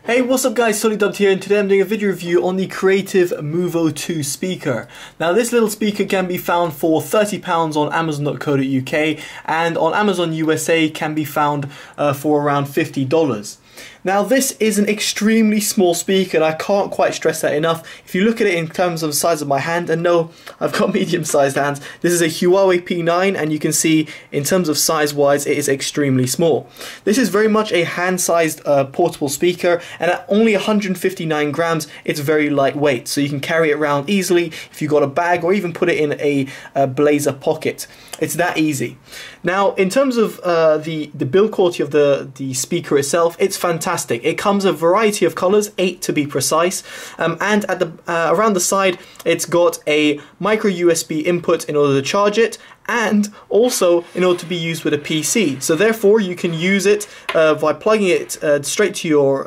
Hey, what's up guys, Totallydubbed here, and today I'm doing a video review on the Creative MUVO 2 speaker. Now this little speaker can be found for £30 on Amazon.co.uk, and on Amazon USA can be found for around $50. Now this is an extremely small speaker and I can't quite stress that enough. If you look at it in terms of the size of my hand, and no, I've got medium sized hands, this is a Huawei P9 and you can see in terms of size wise it is extremely small. This is very much a hand sized portable speaker, and at only 159 grams it's very lightweight, so you can carry it around easily if you've got a bag or even put it in a blazer pocket. It's that easy. Now in terms of the build quality of the speaker itself, it's fantastic. It comes a variety of colors, 8 to be precise, and at the around the side it's got a micro USB input in order to charge it, and also in order to be used with a PC. So therefore you can use it by plugging it straight to your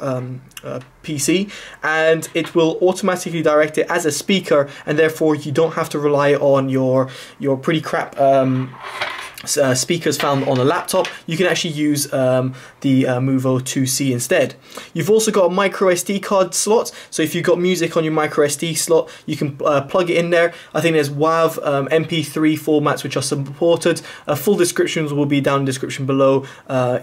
PC, and it will automatically direct it as a speaker, and therefore you don't have to rely on your pretty crap speakers found on a laptop. You can actually use the MUVO 2C instead. You've also got a micro SD card slot, so if you've got music on your micro SD slot, you can plug it in there. I think there's WAV, MP3 formats which are supported. Full descriptions will be down in the description below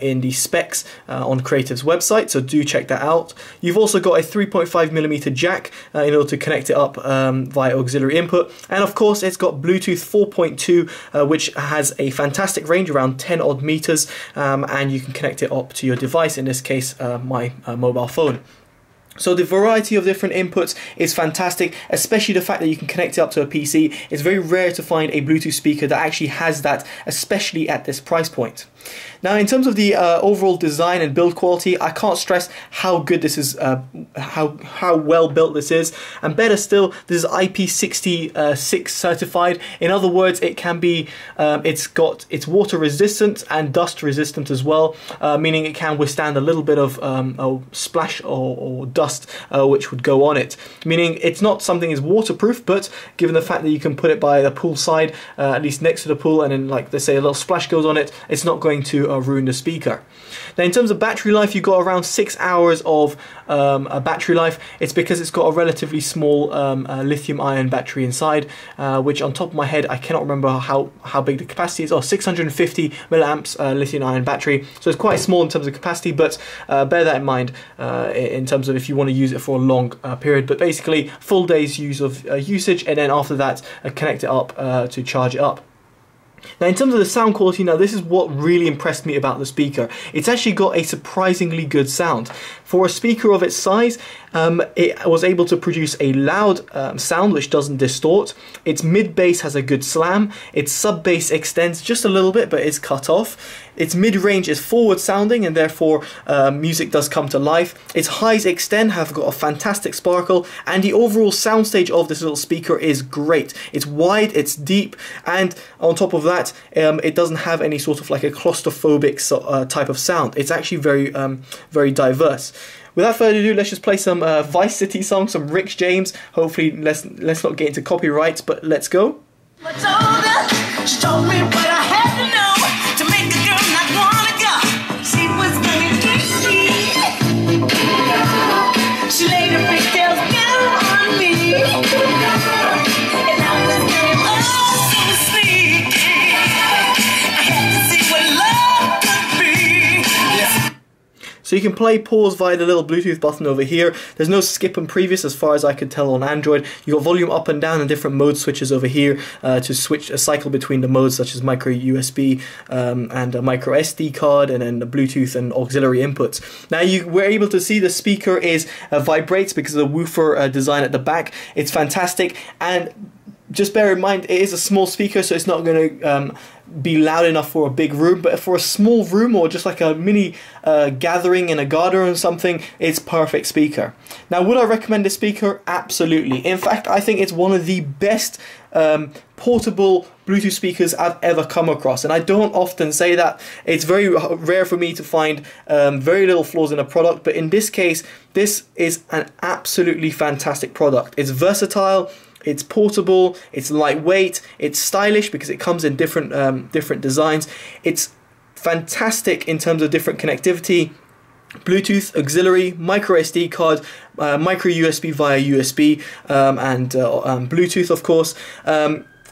in the specs on Creative's website, so do check that out. You've also got a 3.5mm jack in order to connect it up via auxiliary input, and of course it's got Bluetooth 4.2 which has a fantastic range, around 10 odd meters, and you can connect it up to your device, in this case my mobile phone. So the variety of different inputs is fantastic, especially the fact that you can connect it up to a PC. It's very rare to find a Bluetooth speaker that actually has that, especially at this price point. Now in terms of the overall design and build quality, I can't stress how good this is, how well built this is, and better still, this is IP66 certified. In other words, it can be, it's water resistant and dust resistant as well, meaning it can withstand a little bit of a splash or dust which would go on it, meaning it's not something is waterproof, but given the fact that you can put it by the pool side, at least next to the pool, and then like they say a little splash goes on it, it's not going to ruin the speaker. Now in terms of battery life, you've got around 6 hours of a battery life. It's because it's got a relatively small lithium ion battery inside, which on top of my head I cannot remember how big the capacity is. 650 milliamps lithium ion battery, so it's quite small in terms of capacity, but bear that in mind in terms of if you want to use it for a long period. But basically full day's use of usage, and then after that connect it up to charge it up. Now in terms of the sound quality, now this is what really impressed me about the speaker. It's actually got a surprisingly good sound. For a speaker of its size, it was able to produce a loud sound which doesn't distort. Its mid-bass has a good slam. Its sub-bass extends just a little bit, but it's cut off. Its mid-range is forward sounding, and therefore music does come to life. Its highs extend, have got a fantastic sparkle, and the overall soundstage of this little speaker is great. It's wide, it's deep, and on top of that, it doesn't have any sort of like a claustrophobic type of sound. It's actually very diverse. Without further ado, let's just play some Vice City songs, some Rick James. Hopefully, let's not get into copyrights, but let's go. I told her, she told me what I had to know to make a girl not wanna go. She was gonna get me. She laid her pigtails down on me, and I was getting so sweet. I had to see what love could be. Yeah. So you can play pause via the little Bluetooth button over here. There's no skip and previous as far as I could tell on Android. You've got volume up and down and different mode switches over here to switch a cycle between the modes, such as micro USB and a micro SD card, and then the Bluetooth and auxiliary inputs. Now you were able to see the speaker is vibrates because of the woofer design at the back. It's fantastic, and just bear in mind it is a small speaker, so it's not going to be loud enough for a big room, but for a small room or just like a mini gathering in a garden or something, it's perfect speaker. Now would I recommend this speaker? Absolutely. In fact, I think it's one of the best portable Bluetooth speakers I've ever come across, and I don't often say that. It's very rare for me to find very little flaws in a product, but in this case this is an absolutely fantastic product. It's versatile, it's portable, it's lightweight, it's stylish because it comes in different designs. It's fantastic in terms of different connectivity. Bluetooth, auxiliary, micro SD card, micro USB via USB, and Bluetooth, of course.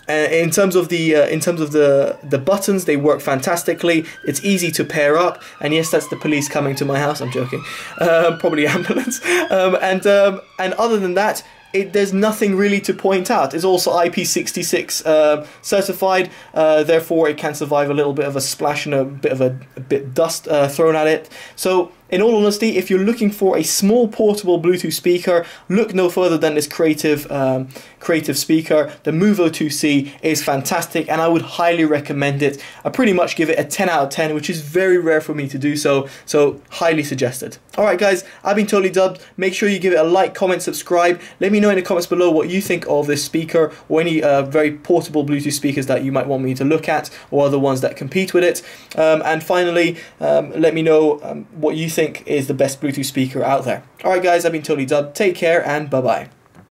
In terms of the buttons, they work fantastically. It's easy to pair up, and yes, that's the police coming to my house. I'm joking, probably ambulance. And other than that, there's nothing really to point out. It's also IP66 certified, therefore it can survive a little bit of a splash and a bit dust thrown at it. So in all honesty, if you're looking for a small portable Bluetooth speaker, look no further than this creative speaker. The MUVO 2C is fantastic, and I would highly recommend it. I pretty much give it a 10 out of 10, which is very rare for me to do so, so highly suggested. Alright guys, I've been Totally Dubbed. Make sure you give it a like, comment, subscribe. Let me know in the comments below what you think of this speaker, or any very portable Bluetooth speakers that you might want me to look at, or other ones that compete with it. And finally, let me know what you think is the best Bluetooth speaker out there. Alright guys, I've been Totally Dubbed. Take care and bye bye.